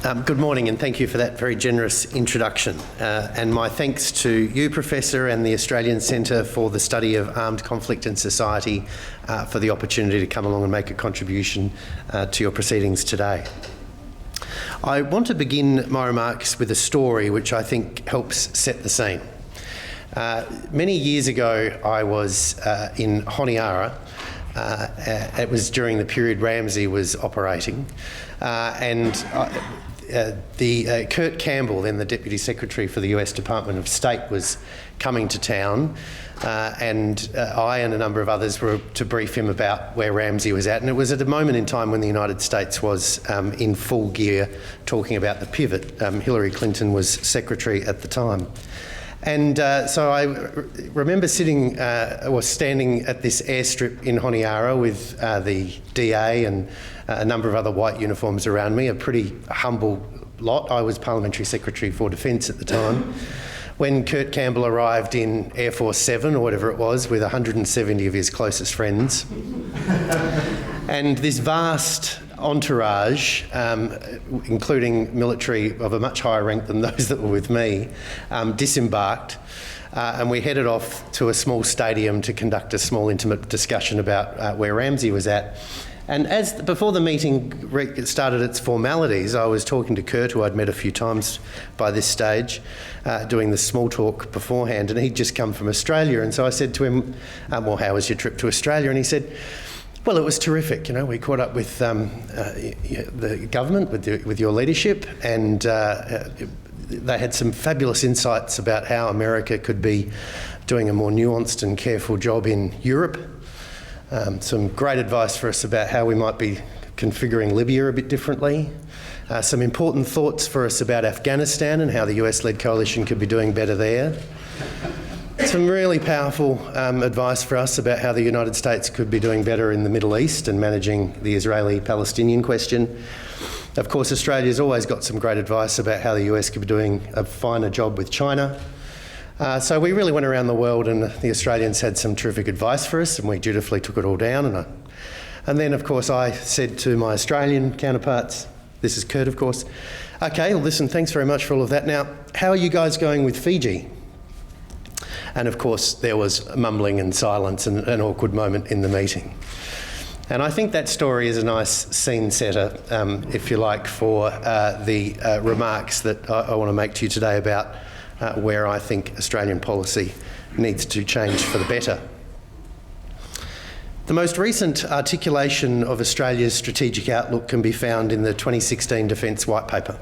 Good morning, and thank you for that very generous introduction. And my thanks to you, Professor, and the Australian Centre for the Study of Armed Conflict in Society for the opportunity to come along and make a contribution to your proceedings today. I want to begin my remarks with a story which I think helps set the scene. Many years ago, I was in Honiara. It was during the period Ramsay was operating, Kurt Campbell, then the Deputy Secretary for the US Department of State, was coming to town, and I and a number of others were to brief him about where Ramsay was at. And it was at a moment in time when the United States was in full gear talking about the pivot. Hillary Clinton was Secretary at the time. And so I remember standing at this airstrip in Honiara with the DA and a number of other white uniforms around me, a pretty humble lot. I was Parliamentary Secretary for Defence at the time. When Kurt Campbell arrived in Air Force 7 or whatever it was with 170 of his closest friends. And this vast entourage, including military of a much higher rank than those that were with me, disembarked, and we headed off to a small stadium to conduct a small intimate discussion about where Ramsay was at. And before the meeting started its formalities, I was talking to Kurt, who I'd met a few times by this stage, doing the small talk beforehand, and he'd just come from Australia. And so I said to him, well, how was your trip to Australia? And he said, well, it was terrific. You know, we caught up with the government, with your leadership, and they had some fabulous insights about how America could be doing a more nuanced and careful job in Europe. Some great advice for us about how we might be configuring Libya a bit differently. Some important thoughts for us about Afghanistan and how the US-led coalition could be doing better there. Some really powerful advice for us about how the United States could be doing better in the Middle East and managing the Israeli-Palestinian question. Of course, Australia's always got some great advice about how the US could be doing a finer job with China. So we really went around the world, and the Australians had some terrific advice for us, and we dutifully took it all down. And then, of course, I said to my Australian counterparts, this is Kurt, of course, okay, well, listen, thanks very much for all of that. Now, how are you guys going with Fiji? And of course, there was mumbling and silence and an awkward moment in the meeting. And I think that story is a nice scene setter, if you like, for the remarks that I want to make to you today about where I think Australian policy needs to change for the better. The most recent articulation of Australia's strategic outlook can be found in the 2016 Defence White Paper.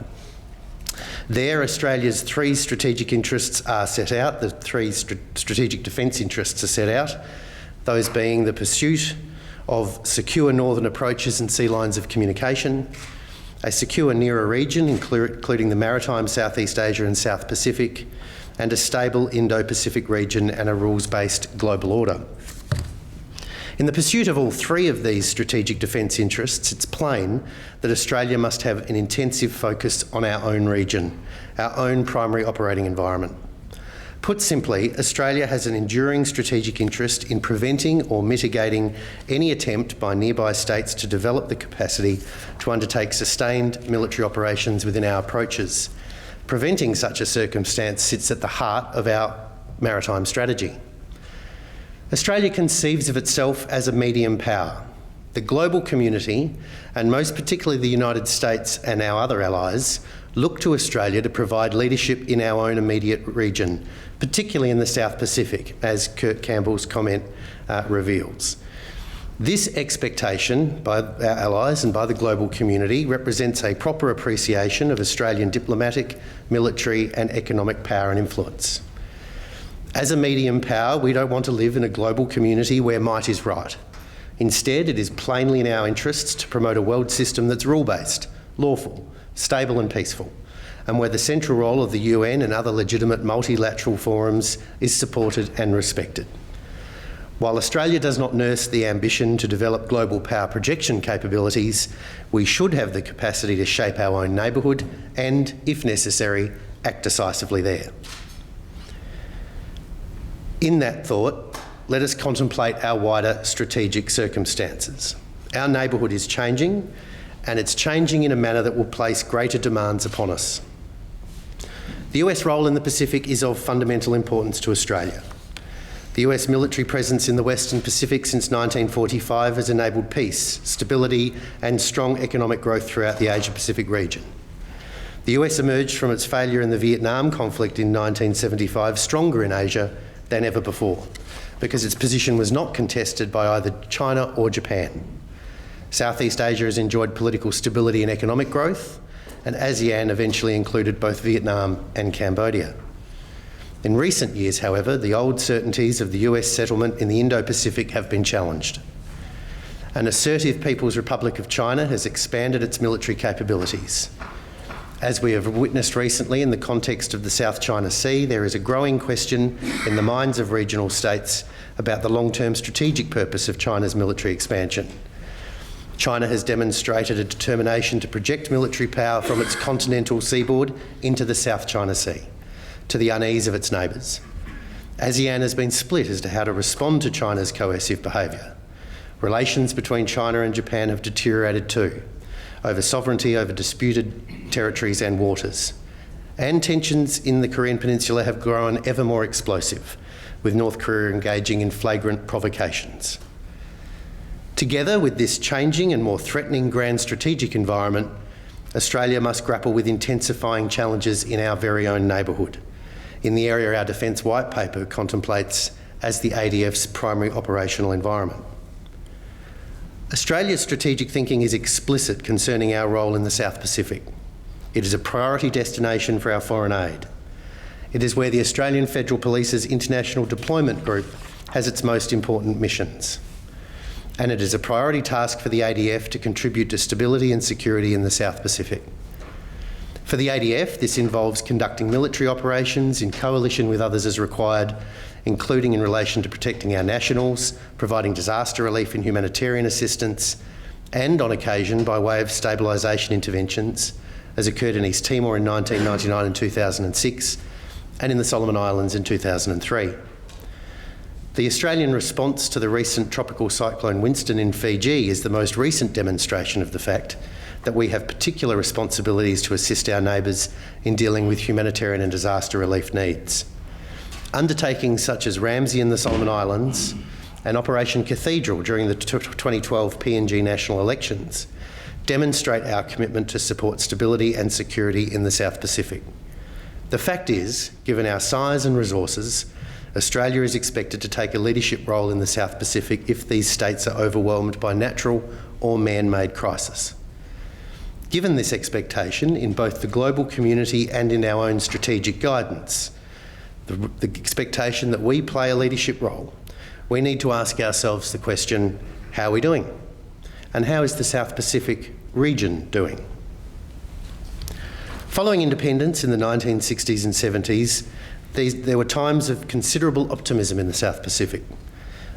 There, Australia's three strategic interests are set out. The three strategic defence interests are set out, those being the pursuit of secure northern approaches and sea lines of communication, a secure nearer region, including the maritime Southeast Asia and South Pacific, and a stable Indo-Pacific region and a rules-based global order. In the pursuit of all three of these strategic defence interests, it's plain that Australia must have an intensive focus on our own region, our own primary operating environment. Put simply, Australia has an enduring strategic interest in preventing or mitigating any attempt by nearby states to develop the capacity to undertake sustained military operations within our approaches. Preventing such a circumstance sits at the heart of our maritime strategy. Australia conceives of itself as a medium power. The global community, and most particularly the United States and our other allies, look to Australia to provide leadership in our own immediate region, particularly in the South Pacific, as Kurt Campbell's comment reveals. This expectation by our allies and by the global community represents a proper appreciation of Australian diplomatic, military and economic power and influence. As a medium power, we don't want to live in a global community where might is right. Instead, it is plainly in our interests to promote a world system that's rule-based, lawful, stable and peaceful, and where the central role of the UN and other legitimate multilateral forums is supported and respected. While Australia does not nurse the ambition to develop global power projection capabilities, we should have the capacity to shape our own neighbourhood and, if necessary, act decisively there. In that thought, let us contemplate our wider strategic circumstances. Our neighbourhood is changing, and it's changing in a manner that will place greater demands upon us. The US role in the Pacific is of fundamental importance to Australia. The US military presence in the Western Pacific since 1945 has enabled peace, stability and strong economic growth throughout the Asia-Pacific region. The US emerged from its failure in the Vietnam conflict in 1975 stronger in Asia than ever before, because its position was not contested by either China or Japan. Southeast Asia has enjoyed political stability and economic growth, and ASEAN eventually included both Vietnam and Cambodia. In recent years, however, the old certainties of the US settlement in the Indo-Pacific have been challenged. An assertive People's Republic of China has expanded its military capabilities. As we have witnessed recently in the context of the South China Sea, there is a growing question in the minds of regional states about the long-term strategic purpose of China's military expansion. China has demonstrated a determination to project military power from its continental seaboard into the South China Sea, to the unease of its neighbours. ASEAN has been split as to how to respond to China's coercive behaviour. Relations between China and Japan have deteriorated too, over sovereignty over disputed territories and waters. And tensions in the Korean Peninsula have grown ever more explosive, with North Korea engaging in flagrant provocations. Together with this changing and more threatening grand strategic environment, Australia must grapple with intensifying challenges in our very own neighbourhood, in the area our Defence White Paper contemplates as the ADF's primary operational environment. Australia's strategic thinking is explicit concerning our role in the South Pacific. It is a priority destination for our foreign aid. It is where the Australian Federal Police's International Deployment Group has its most important missions. And it is a priority task for the ADF to contribute to stability and security in the South Pacific. For the ADF, this involves conducting military operations in coalition with others as required, including in relation to protecting our nationals, providing disaster relief and humanitarian assistance, and on occasion by way of stabilisation interventions, as occurred in East Timor in 1999 and 2006, and in the Solomon Islands in 2003. The Australian response to the recent tropical cyclone Winston in Fiji is the most recent demonstration of the fact that we have particular responsibilities to assist our neighbours in dealing with humanitarian and disaster relief needs. Undertakings such as Ramsay in the Solomon Islands and Operation Cathedral during the 2012 PNG national elections demonstrate our commitment to support stability and security in the South Pacific. The fact is, given our size and resources, Australia is expected to take a leadership role in the South Pacific if these states are overwhelmed by natural or man-made crisis. Given this expectation in both the global community and in our own strategic guidance, the expectation that we play a leadership role, we need to ask ourselves the question, how are we doing? And how is the South Pacific region doing? Following independence in the 1960s and 70s, there were times of considerable optimism in the South Pacific.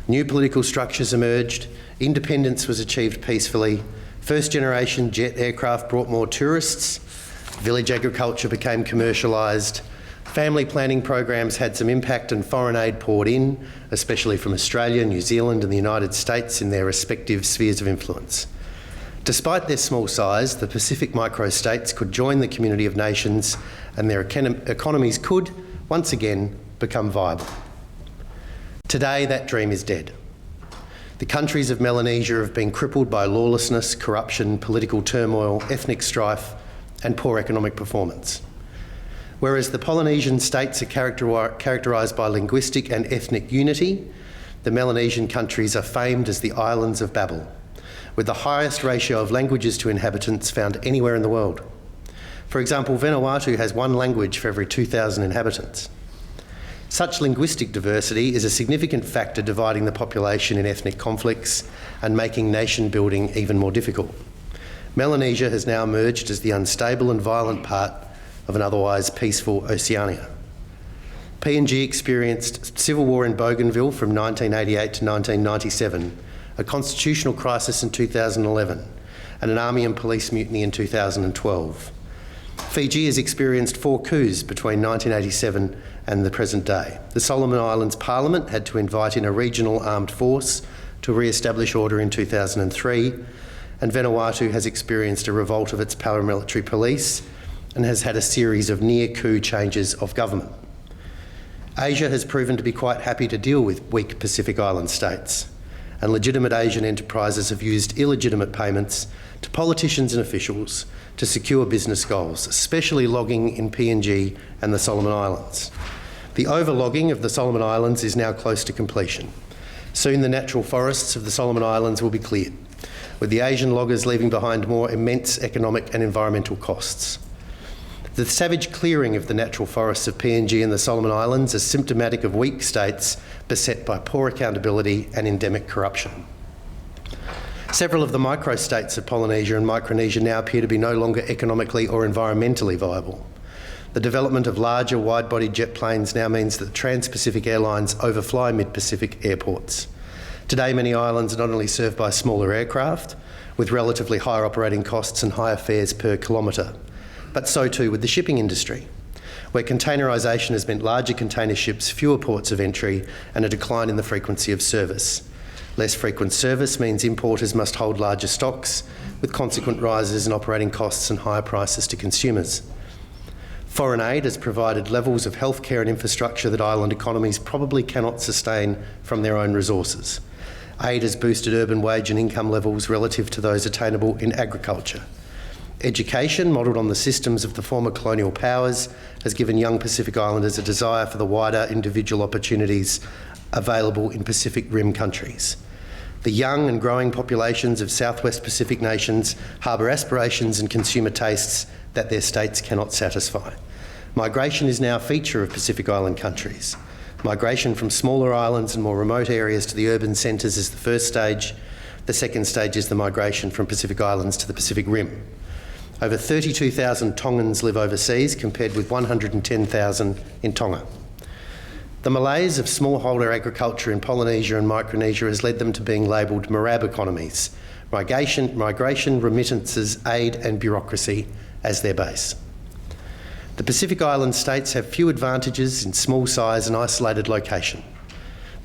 New political structures emerged, independence was achieved peacefully, first-generation jet aircraft brought more tourists, village agriculture became commercialised, family planning programs had some impact and foreign aid poured in, especially from Australia, New Zealand and the United States in their respective spheres of influence. Despite their small size, the Pacific microstates could join the community of nations and their economies could, once again, become viable. Today, that dream is dead. The countries of Melanesia have been crippled by lawlessness, corruption, political turmoil, ethnic strife and poor economic performance. Whereas the Polynesian states are characterised by linguistic and ethnic unity, the Melanesian countries are famed as the islands of Babel, with the highest ratio of languages to inhabitants found anywhere in the world. For example, Vanuatu has one language for every 2,000 inhabitants. Such linguistic diversity is a significant factor dividing the population in ethnic conflicts and making nation building even more difficult. Melanesia has now emerged as the unstable and violent part of an otherwise peaceful Oceania. PNG experienced civil war in Bougainville from 1988 to 1997, a constitutional crisis in 2011, and an army and police mutiny in 2012. Fiji has experienced 4 coups between 1987 and the present day. The Solomon Islands Parliament had to invite in a regional armed force to re-establish order in 2003, and Vanuatu has experienced a revolt of its paramilitary police and has had a series of near-coup changes of government. Asia has proven to be quite happy to deal with weak Pacific Island states, and legitimate Asian enterprises have used illegitimate payments to politicians and officials to secure business goals, especially logging in PNG and the Solomon Islands. The overlogging of the Solomon Islands is now close to completion. Soon the natural forests of the Solomon Islands will be cleared, with the Asian loggers leaving behind more immense economic and environmental costs. The savage clearing of the natural forests of PNG and the Solomon Islands is symptomatic of weak states beset by poor accountability and endemic corruption. Several of the microstates of Polynesia and Micronesia now appear to be no longer economically or environmentally viable. The development of larger wide-body jet planes now means that Trans-Pacific Airlines overfly mid-Pacific airports. Today, many islands are not only served by smaller aircraft, with relatively higher operating costs and higher fares per kilometre, but so too with the shipping industry, where containerisation has meant larger container ships, fewer ports of entry, and a decline in the frequency of service. Less frequent service means importers must hold larger stocks, with consequent rises in operating costs and higher prices to consumers. Foreign aid has provided levels of healthcare and infrastructure that island economies probably cannot sustain from their own resources. Aid has boosted urban wage and income levels relative to those attainable in agriculture. Education, modelled on the systems of the former colonial powers, has given young Pacific Islanders a desire for the wider individual opportunities available in Pacific Rim countries. The young and growing populations of Southwest Pacific nations harbour aspirations and consumer tastes that their states cannot satisfy. Migration is now a feature of Pacific Island countries. Migration from smaller islands and more remote areas to the urban centres is the first stage. The second stage is the migration from Pacific Islands to the Pacific Rim. Over 32,000 Tongans live overseas, compared with 110,000 in Tonga. The malaise of smallholder agriculture in Polynesia and Micronesia has led them to being labelled Marab economies, migration, remittances, aid and bureaucracy as their base. The Pacific Island states have few advantages in small size and isolated location.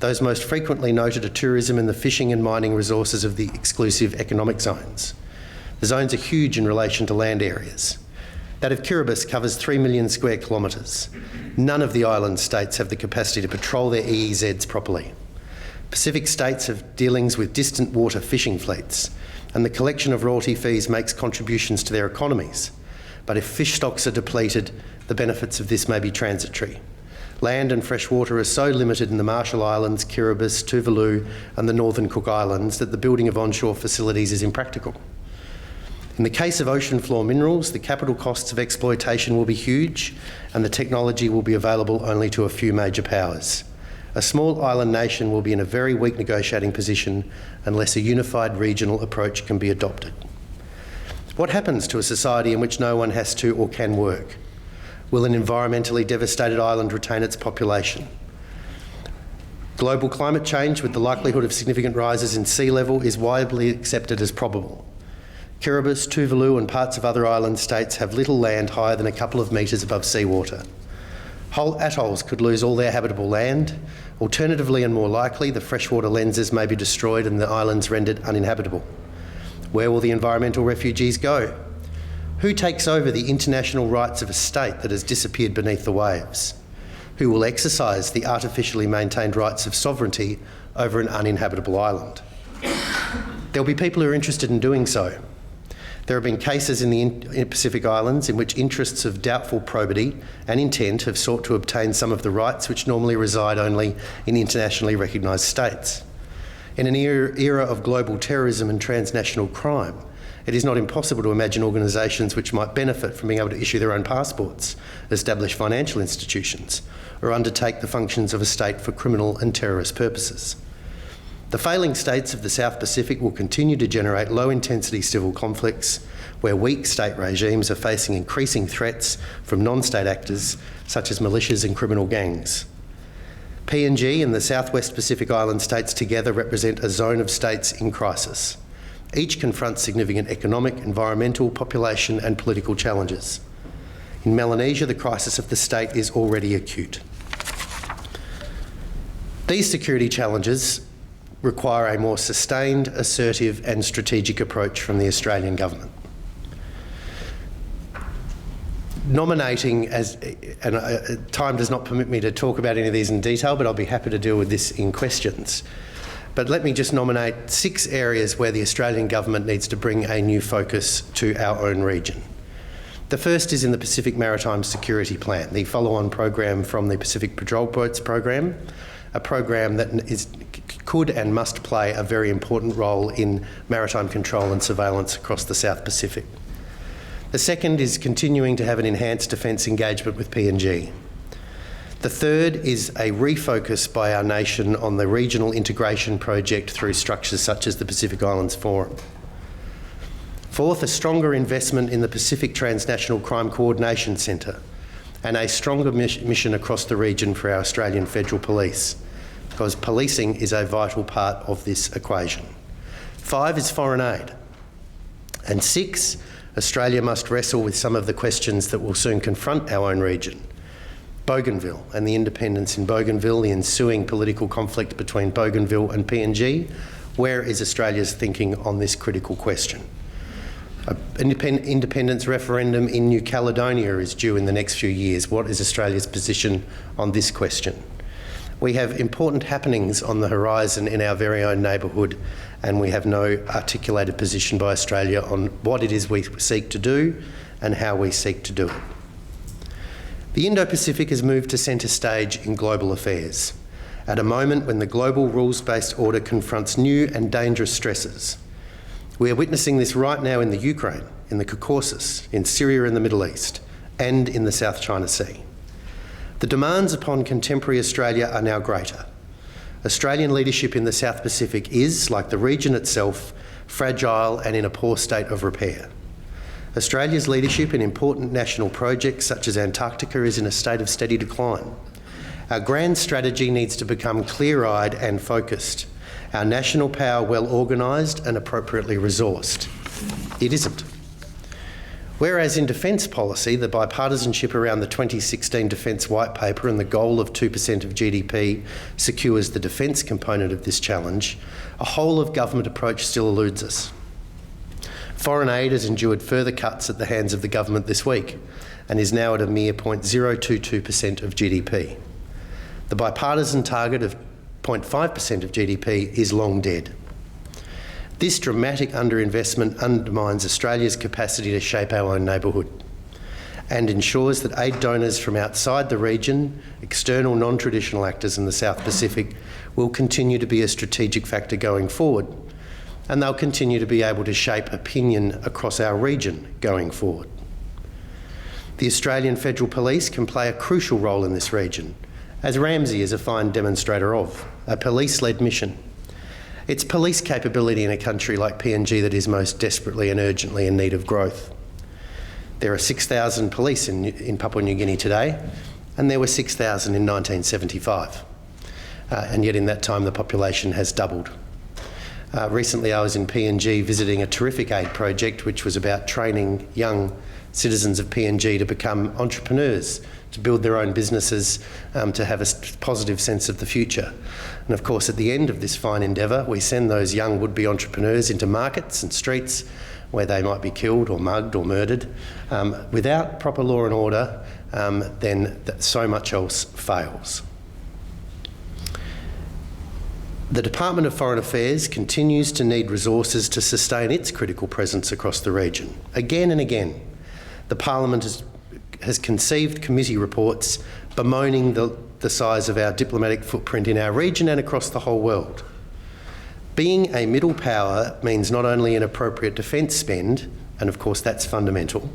Those most frequently noted are tourism and the fishing and mining resources of the exclusive economic zones. The zones are huge in relation to land areas. That of Kiribati covers 3 million square kilometres. None of the island states have the capacity to patrol their EEZs properly. Pacific states have dealings with distant water fishing fleets, and the collection of royalty fees makes contributions to their economies. But if fish stocks are depleted, the benefits of this may be transitory. Land and fresh water are so limited in the Marshall Islands, Kiribati, Tuvalu and the Northern Cook Islands that the building of onshore facilities is impractical. In the case of ocean floor minerals, the capital costs of exploitation will be huge and the technology will be available only to a few major powers. A small island nation will be in a very weak negotiating position unless a unified regional approach can be adopted. What happens to a society in which no one has to or can work? Will an environmentally devastated island retain its population? Global climate change, with the likelihood of significant rises in sea level, is widely accepted as probable. Kiribati, Tuvalu and parts of other island states have little land higher than a couple of metres above seawater. Whole atolls could lose all their habitable land. Alternatively, and more likely, the freshwater lenses may be destroyed and the islands rendered uninhabitable. Where will the environmental refugees go? Who takes over the international rights of a state that has disappeared beneath the waves? Who will exercise the artificially maintained rights of sovereignty over an uninhabitable island? There will be people who are interested in doing so. There have been cases in the Pacific Islands in which interests of doubtful probity and intent have sought to obtain some of the rights which normally reside only in internationally recognised states. In an era of global terrorism and transnational crime, it is not impossible to imagine organisations which might benefit from being able to issue their own passports, establish financial institutions, or undertake the functions of a state for criminal and terrorist purposes. The failing states of the South Pacific will continue to generate low-intensity civil conflicts where weak state regimes are facing increasing threats from non-state actors such as militias and criminal gangs. PNG and the Southwest Pacific Island states together represent a zone of states in crisis. Each confronts significant economic, environmental, population and political challenges. In Melanesia, the crisis of the state is already acute. These security challenges require a more sustained, assertive and strategic approach from the Australian government. Nominating, time does not permit me to talk about any of these in detail, but I'll be happy to deal with this in questions. But let me just nominate 6 areas where the Australian government needs to bring a new focus to our own region. The first is in the Pacific Maritime Security Plan, the follow-on program from the Pacific Patrol Boats program, a program that could and must play a very important role in maritime control and surveillance across the South Pacific. The second is continuing to have an enhanced defence engagement with PNG. The third is a refocus by our nation on the regional integration project through structures such as the Pacific Islands Forum. Fourth, a stronger investment in the Pacific Transnational Crime Coordination Centre and a stronger mission across the region for our Australian Federal Police, because policing is a vital part of this equation. 5 is foreign aid. And 6, Australia must wrestle with some of the questions that will soon confront our own region. Bougainville and the independence in Bougainville, the ensuing political conflict between Bougainville and PNG. Where is Australia's thinking on this critical question? An independence referendum in New Caledonia is due in the next few years. What is Australia's position on this question? We have important happenings on the horizon in our very own neighbourhood, and we have no articulated position by Australia on what it is we seek to do and how we seek to do it. The Indo-Pacific has moved to centre stage in global affairs, at a moment when the global rules-based order confronts new and dangerous stresses. We are witnessing this right now in the Ukraine, in the Caucasus, in Syria and the Middle East, and in the South China Sea. The demands upon contemporary Australia are now greater. Australian leadership in the South Pacific is, like the region itself, fragile and in a poor state of repair. Australia's leadership in important national projects such as Antarctica is in a state of steady decline. Our grand strategy needs to become clear-eyed and focused. Our national power well organised and appropriately resourced. It isn't. Whereas in defence policy, the bipartisanship around the 2016 Defence White Paper and the goal of 2% of GDP secures the defence component of this challenge, a whole-of-government approach still eludes us. Foreign aid has endured further cuts at the hands of the government this week and is now at a mere 0.022% of GDP. The bipartisan target of 0.5% of GDP is long dead. This dramatic underinvestment undermines Australia's capacity to shape our own neighbourhood and ensures that aid donors from outside the region, external non-traditional actors in the South Pacific, will continue to be a strategic factor going forward, and they'll continue to be able to shape opinion across our region going forward. The Australian Federal Police can play a crucial role in this region, as Ramsey is a fine demonstrator of, a police-led mission. It's police capability in a country like PNG that is most desperately and urgently in need of growth. There are 6,000 police in Papua New Guinea today, and there were 6,000 in 1975. And yet in that time the population has doubled. Recently I was in PNG visiting a terrific aid project which was about training young citizens of PNG to become entrepreneurs, to build their own businesses, to have a positive sense of the future. And of course, at the end of this fine endeavour, we send those young would-be entrepreneurs into markets and streets where they might be killed or mugged or murdered. Without proper law and order, then so much else fails. The Department of Foreign Affairs continues to need resources to sustain its critical presence across the region. Again and again, the Parliament has conceived committee reports bemoaning the size of our diplomatic footprint in our region and across the whole world. Being a middle power means not only an appropriate defence spend, and of course that's fundamental,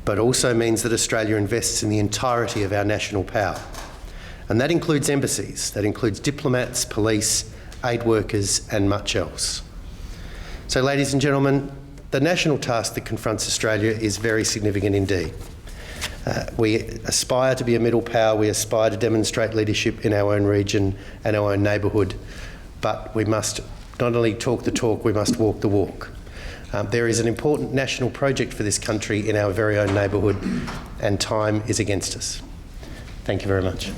but also means that Australia invests in the entirety of our national power. And that includes embassies, that includes diplomats, police, aid workers and much else. So ladies and gentlemen, the national task that confronts Australia is very significant indeed. We aspire to be a middle power, we aspire to demonstrate leadership in our own region and our own neighbourhood, but we must not only talk the talk, we must walk the walk. There is an important national project for this country in our very own neighbourhood, and time is against us. Thank you very much.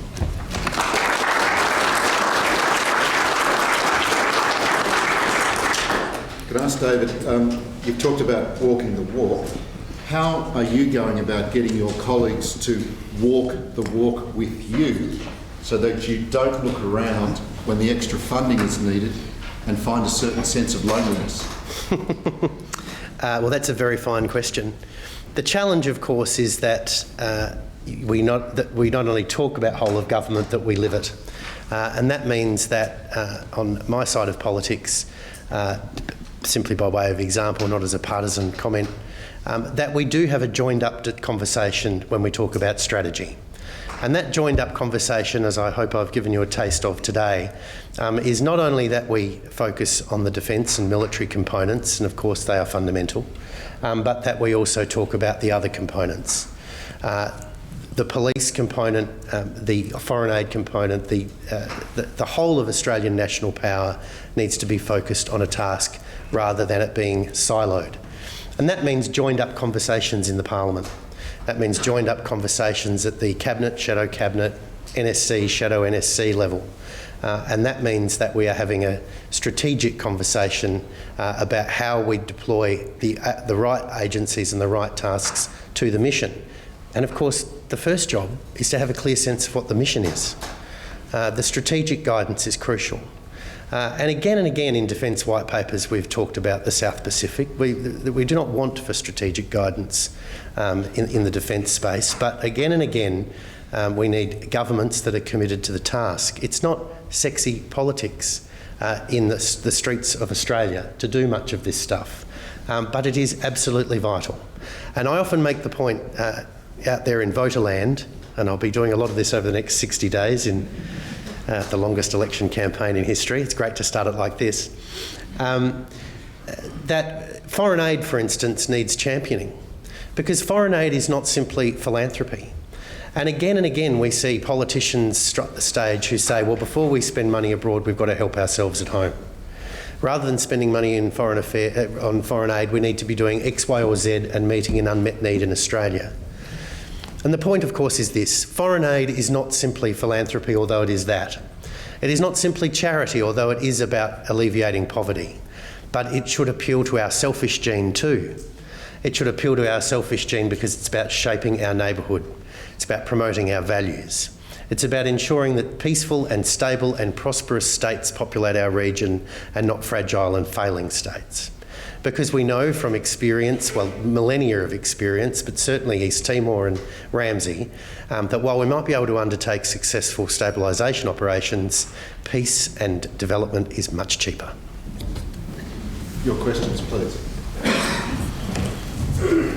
Can I ask David, you've talked about walking the walk. How are you going about getting your colleagues to walk the walk with you so that you don't look around when the extra funding is needed and find a certain sense of loneliness? Well, that's a very fine question. The challenge, of course, is that we not only talk about whole of government, that we live it. And that means that on my side of politics, simply by way of example, not as a partisan comment, that we do have a joined-up conversation when we talk about strategy. And that joined-up conversation, as I hope I've given you a taste of today, is not only that we focus on the defence and military components, and of course they are fundamental, but that we also talk about the other components. The police component, the foreign aid component, the whole of Australian national power needs to be focused on a task rather than it being siloed. And that means joined-up conversations in the Parliament. That means joined-up conversations at the Cabinet, Shadow Cabinet, NSC, Shadow NSC level. And that means that we are having a strategic conversation about how we deploy the right agencies and the right tasks to the mission. And of course, the first job is to have a clear sense of what the mission is. The strategic guidance is crucial. And again in defence white papers, we've talked about the South Pacific. We do not want for strategic guidance in the defence space, but again and again, we need governments that are committed to the task. It's not sexy politics in the streets of Australia to do much of this stuff, but it is absolutely vital. And I often make the point out there in Voterland, and I'll be doing a lot of this over the next 60 days in the longest election campaign in history. It's great to start it like this. That foreign aid, for instance, needs championing, because foreign aid is not simply philanthropy. And again we see politicians strut the stage who say, well, before we spend money abroad, we've got to help ourselves at home. Rather than spending money in on foreign aid, we need to be doing X, Y or Z and meeting an unmet need in Australia. And the point, of course, is this. Foreign aid is not simply philanthropy, although it is that. It is not simply charity, although it is about alleviating poverty. But it should appeal to our selfish gene too. It should appeal to our selfish gene because it's about shaping our neighbourhood. It's about promoting our values. It's about ensuring that peaceful and stable and prosperous states populate our region and not fragile and failing states. Because we know from experience, well, millennia of experience, but certainly East Timor and Ramsey, that while we might be able to undertake successful stabilisation operations, peace and development is much cheaper. Your questions, please.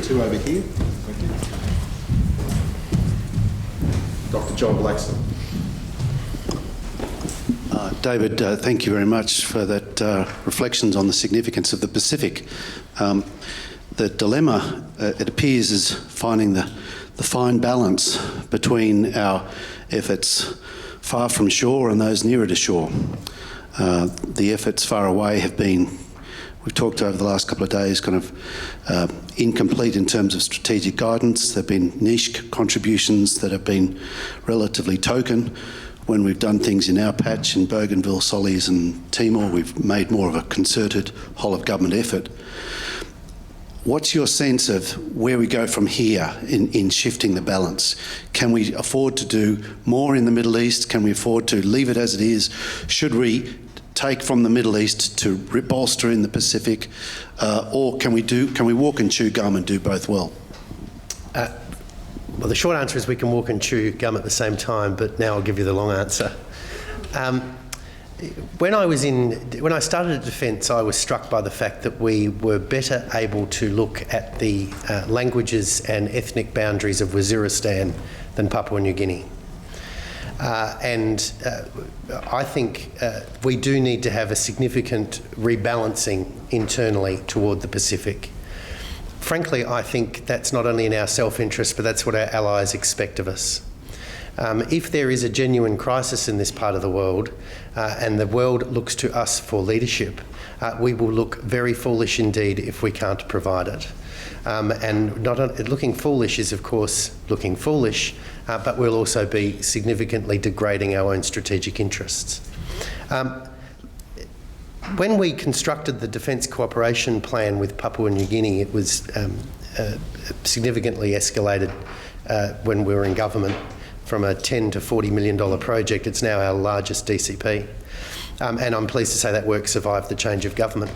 Two over here. Thank you. Dr. John Blackstone. David, thank you very much for that reflections on the significance of the Pacific. The dilemma, it appears, is finding the fine balance between our efforts far from shore and those nearer to shore. The efforts far away have been, we've talked over the last couple of days, kind of incomplete in terms of strategic guidance. There have been niche contributions that have been relatively token. When we've done things in our patch in Bougainville, Solis and Timor, we've made more of a concerted whole of government effort. What's your sense of where we go from here in shifting the balance? Can we afford to do more in the Middle East? Can we afford to leave it as it is? Should we take from the Middle East to bolster in the Pacific? Or can we walk and chew gum and do both well? Well, the short answer is we can walk and chew gum at the same time, but now I'll give you the long answer. When I started at Defence, I was struck by the fact that we were better able to look at the languages and ethnic boundaries of Waziristan than Papua New Guinea. And I think we do need to have a significant rebalancing internally toward the Pacific. Frankly, I think that's not only in our self-interest, but that's what our allies expect of us. If there is a genuine crisis in this part of the world, and the world looks to us for leadership, we will look very foolish indeed if we can't provide it. And looking foolish is, of course, looking foolish, but we'll also be significantly degrading our own strategic interests. when we constructed the Defence Cooperation Plan with Papua New Guinea, it was significantly escalated when we were in government from a $10 to $40 million project. It's now our largest DCP. And I'm pleased to say that work survived the change of government.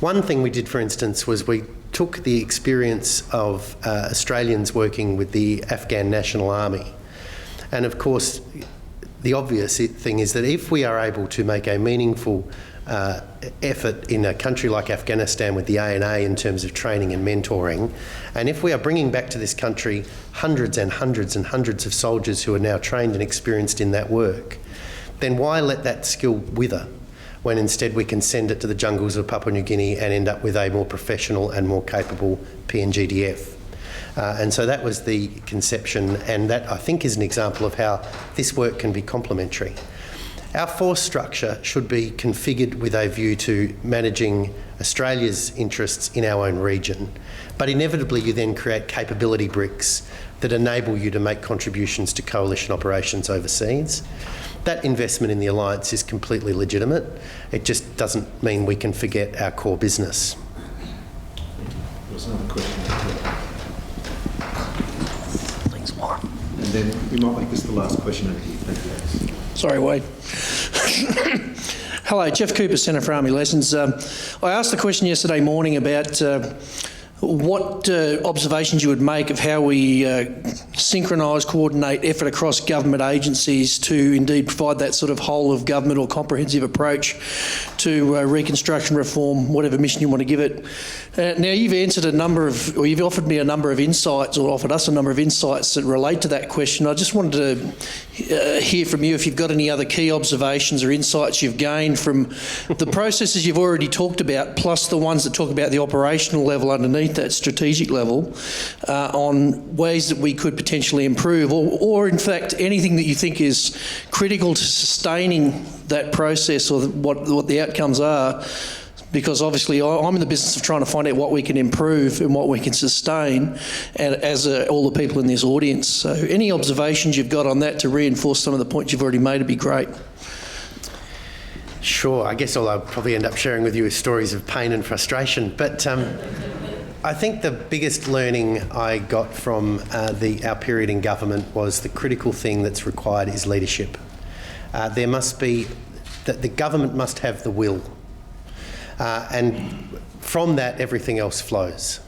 One thing we did, for instance, was we took the experience of Australians working with the Afghan National Army. And of course, the obvious thing is that if we are able to make a meaningful effort in a country like Afghanistan with the ANA in terms of training and mentoring, and if we are bringing back to this country hundreds and hundreds and hundreds of soldiers who are now trained and experienced in that work, then why let that skill wither when instead we can send it to the jungles of Papua New Guinea and end up with a more professional and more capable PNGDF? And so that was the conception, and that I think is an example of how this work can be complementary. Our force structure should be configured with a view to managing Australia's interests in our own region, but inevitably you then create capability bricks that enable you to make contributions to coalition operations overseas. That investment in the alliance is completely legitimate. It just doesn't mean we can forget our core business. There was another question. And then we might make this the last question over here. Thank you. Sorry, Wade. Hello, Jeff Cooper, Centre for Army Lessons. I asked the question yesterday morning about what observations you would make of how we synchronise, coordinate effort across government agencies to indeed provide that sort of whole of government or comprehensive approach to reconstruction reform, whatever mission you want to give it. Now, you've answered you've offered me a number of insights, or offered us a number of insights that relate to that question. I just wanted to hear from you if you've got any other key observations or insights you've gained from the processes you've already talked about, plus the ones that talk about the operational level underneath that strategic level, on ways that we could potentially improve, or in fact anything that you think is critical to sustaining that process, or what the outcomes are. Because obviously I'm in the business of trying to find out what we can improve and what we can sustain, and as all the people in this audience. So any observations you've got on that to reinforce some of the points you've already made would be great. Sure, I guess all I'll probably end up sharing with you is stories of pain and frustration. But I think the biggest learning I got from our period in government was the critical thing that's required is leadership. There must be, that the government must have the will. And from that, everything else flows.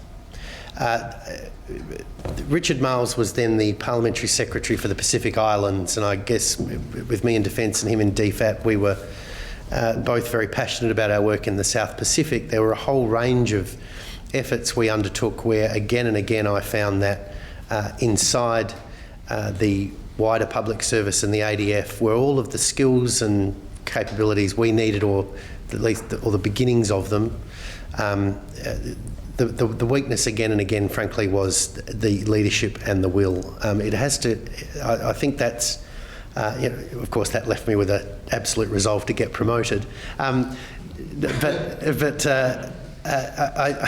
Richard Marles was then the Parliamentary Secretary for the Pacific Islands, and I guess with me in Defence and him in DFAT, we were both very passionate about our work in the South Pacific. There were a whole range of efforts we undertook where again and again I found that inside the wider public service and the ADF were all of the skills and capabilities we needed, or at least the beginnings of them. The weakness again and again, frankly, was the leadership and the will. It has to. I think that's. Of course, that left me with an absolute resolve to get promoted. I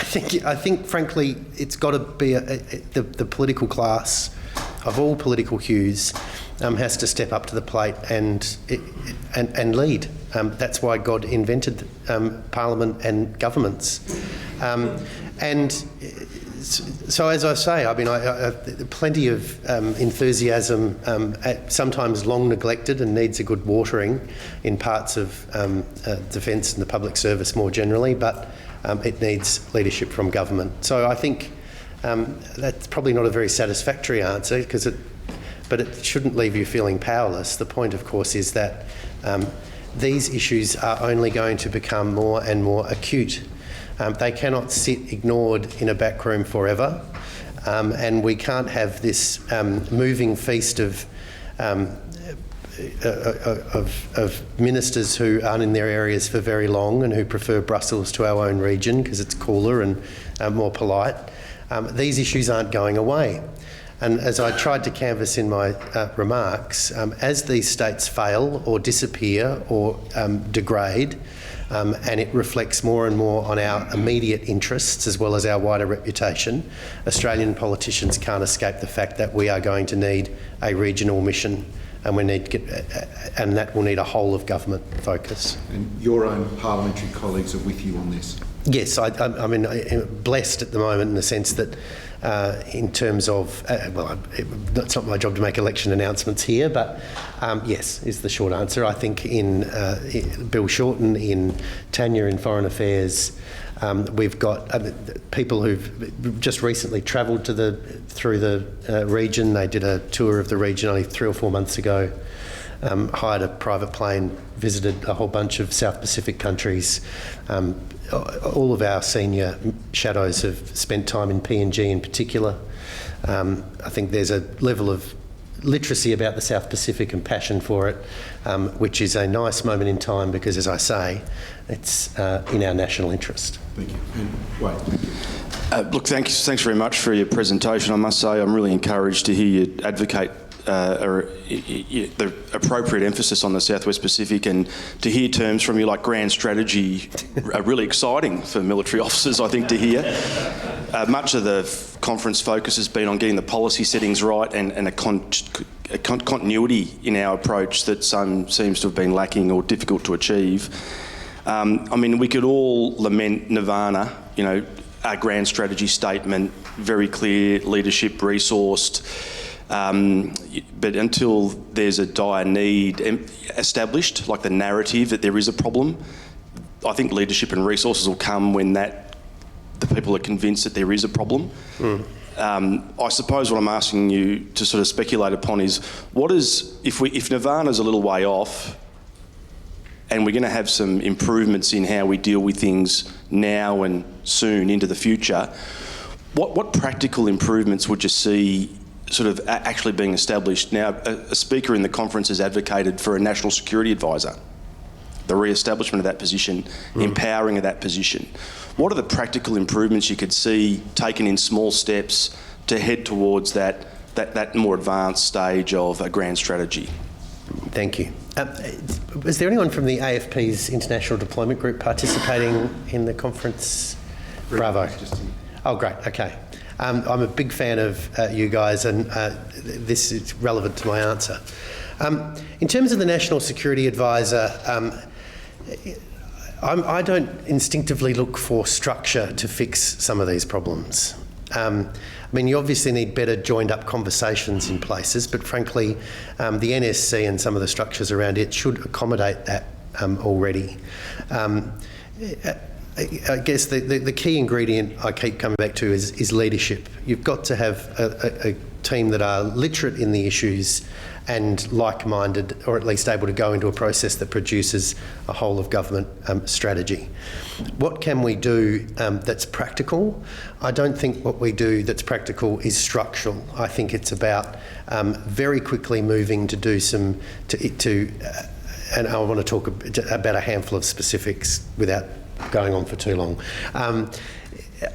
think, frankly, it's got to be the political class of all political hues has to step up to the plate and lead. That's why God invented Parliament and governments. So as I say, I mean, plenty of enthusiasm, sometimes long neglected and needs a good watering in parts of defence and the public service more generally, but it needs leadership from government. So I think that's probably not a very satisfactory answer, but it shouldn't leave you feeling powerless. The point, of course, is that these issues are only going to become more and more acute. They cannot sit ignored in a back room forever, and we can't have this moving feast of ministers who aren't in their areas for very long and who prefer Brussels to our own region because it's cooler and more polite. These issues aren't going away. And as I tried to canvass in my remarks, as these states fail or disappear or degrade, and it reflects more and more on our immediate interests as well as our wider reputation, Australian politicians can't escape the fact that we are going to need a regional mission and we need to and that will need a whole of government focus. And your own parliamentary colleagues are with you on this? Yes, I mean, I'm blessed at the moment in the sense that in terms of, it's not my job to make election announcements here, but yes, is the short answer. I think in Bill Shorten, in Tanya in Foreign Affairs, we've got people who've just recently travelled through the region. They did a tour of the region only 3 or 4 months ago. Hired a private plane, visited a whole bunch of South Pacific countries. All of our senior shadows have spent time in PNG in particular. I think there's a level of literacy about the South Pacific and passion for it, which is a nice moment in time because, as I say, it's in our national interest. Thank you. And Wade, thank you. Look, thanks very much for your presentation. I must say I'm really encouraged to hear you advocate the appropriate emphasis on the Southwest Pacific, and to hear terms from you like grand strategy are really exciting for military officers, I think, to hear. Much of the conference focus has been on getting the policy settings right and a continuity in our approach that some seems to have been lacking or difficult to achieve. I mean, we could all lament Nirvana, you know, a grand strategy statement, very clear, leadership resourced. But until there's a dire need established, like the narrative that there is a problem, I think leadership and resources will come when the people are convinced that there is a problem. I suppose what I'm asking you to sort of speculate upon is, if Nirvana's a little way off, and we're going to have some improvements in how we deal with things now and soon into the future, what practical improvements would you see sort of actually being established? Now, a speaker in the conference has advocated for a national security advisor, the re-establishment of that position, empowering of that position. What are the practical improvements you could see taken in small steps to head towards that more advanced stage of a grand strategy? Thank you. Was there anyone from the AFP's International Deployment Group participating in the conference? Bravo. Oh, great. Okay. I'm a big fan of you guys, and this is relevant to my answer. In terms of the National Security Advisor, I don't instinctively look for structure to fix some of these problems. I mean, you obviously need better joined-up conversations in places, but frankly, the NSC and some of the structures around it should accommodate that already. I guess the key ingredient I keep coming back to is leadership. You've got to have a team that are literate in the issues and like-minded, or at least able to go into a process that produces a whole of government strategy. What can we do that's practical? I don't think what we do that's practical is structural. I think it's about very quickly moving to do some, and I want to talk about a handful of specifics without going on for too long.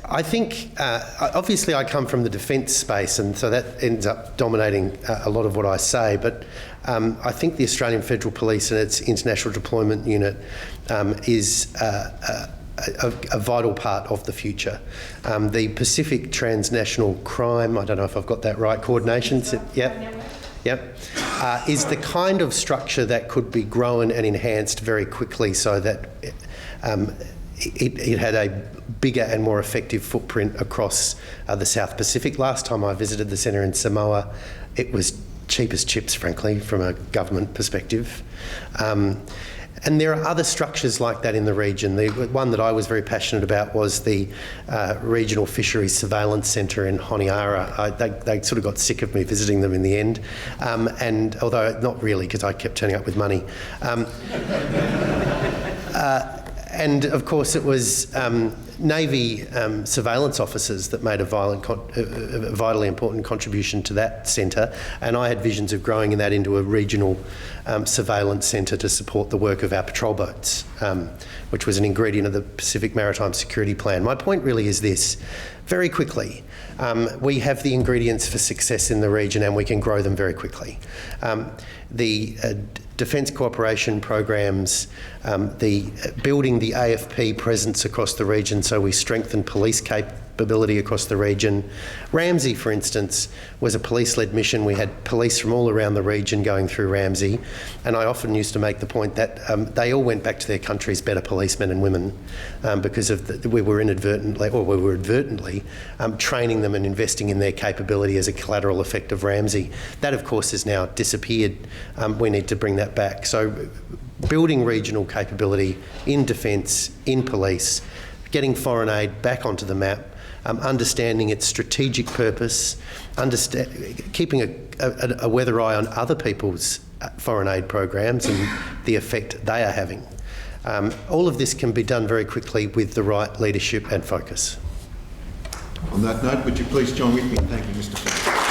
I think, obviously I come from the defence space, and so that ends up dominating a lot of what I say, but I think the Australian Federal Police and its International Deployment Unit is a vital part of the future. The Pacific Transnational Crime, I don't know if I've got that right, coordination, Yep. Is the kind of structure that could be grown and enhanced very quickly so that it had a bigger and more effective footprint across the South Pacific. Last time I visited the centre in Samoa, it was cheap as chips, frankly, from a government perspective. And there are other structures like that in the region. The one that I was very passionate about was the Regional Fisheries Surveillance Centre in Honiara. They sort of got sick of me visiting them in the end, and although not really, because I kept turning up with money. And of course it was Navy surveillance officers that made a vitally important contribution to that centre, and I had visions of growing that into a regional surveillance centre to support the work of our patrol boats, which was an ingredient of the Pacific Maritime Security Plan. My point really is this: very quickly, we have the ingredients for success in the region and we can grow them very quickly. The defence cooperation programs, building the AFP presence across the region so we strengthen police capability across the region. Ramsey, for instance, was a police-led mission. We had police from all around the region going through Ramsey, and I often used to make the point that they all went back to their countries better policemen and women because of we were advertently training them and investing in their capability as a collateral effect of Ramsey. That, of course, has now disappeared. We need to bring that back. So building regional capability in defence, in police, getting foreign aid back onto the map, understanding its strategic purpose, keeping a weather eye on other people's foreign aid programs and the effect they are having. All of this can be done very quickly with the right leadership and focus. On that note, would you please join with me in thanking Mr. Feeney?